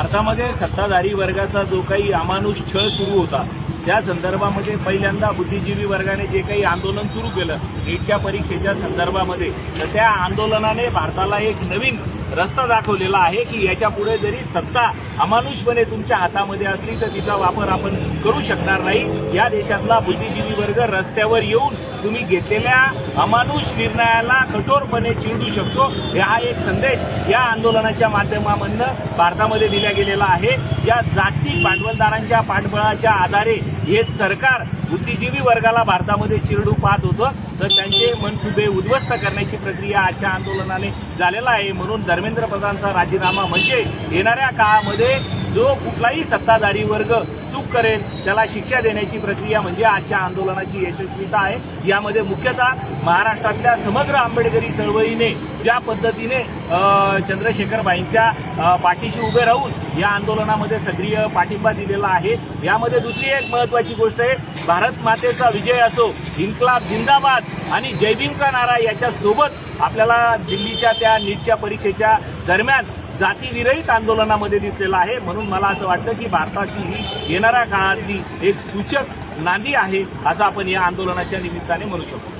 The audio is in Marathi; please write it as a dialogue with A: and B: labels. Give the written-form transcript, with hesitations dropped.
A: भारतामध्ये सत्ताधारी वर्गाचा जो काही अमानुष छळ सुरू होता त्या संदर्भामध्ये पहिल्यांदा बुद्धिजीवी वर्गाने जे काही आंदोलन सुरू केलं नीटच्या परीक्षेच्या संदर्भामध्ये, तर त्या आंदोलनाने भारताला एक नवीन रस्ता दाखवलेला आहे की याच्या पुढे जरी सत्ता अमानुषपणे तुमच्या हातामध्ये असली तर तिचा वापर आपण करू शकणार नाही। या देशातला बुद्धिजीवी वर्ग रस्त्यावर येऊन तुम्ही घेतलेल्या अमानुष निर्णयाला कठोरपणे चिरडू शकतो। हा एक संदेश या आंदोलनाच्या माध्यमामधून भारतामध्ये दिला गेलेला आहे। या जागतिक भांडवलदारांच्या पाठबळाच्या आधारे हे सरकार बुद्धिजीवी वर्गाला भारतामध्ये चिरडू पाहत होतं, तर त्यांचे मनसुबे उद्ध्वस्त करण्याची प्रक्रिया आजच्या आंदोलनाने झालेला आहे। म्हणून धर्मेंद्र प्रधानचा राजीनामा म्हणजे येणाऱ्या काळामध्ये जो कुठलाही सत्ताधारी वर्ग चूक करेल त्याला शिक्षा देण्याची प्रक्रिया म्हणजे आजच्या आंदोलनाची यशस्वीता आहे। यामध्ये मुख्यतः महाराष्ट्रातल्या समग्र आंबेडकरी चळवळीने ज्या पद्धतीने चंद्रशेखरबाईंच्या पाठीशी उभे राहून या आंदोलनामध्ये सक्रिय पाठिंबा दिलेला आहे। यामध्ये दुसरी एक महत्त्वाची गोष्ट आहे, भारत मातेचा विजय असो, इन्क्लाब जिंदाबाद आणि जय भीमचा नारा याच्या सोबत आपल्याला दिल्लीच्या त्या नीटच्या परीक्षेच्या दरम्यान जातीविरहित आंदोलनामध्ये दिसलेला आहे। म्हणून मला असं वाटतं की भारताची ही येणाऱ्या काळातली एक सूचक नांदी आहे असं आपण या आंदोलनाच्या निमित्ताने म्हणू शकतो।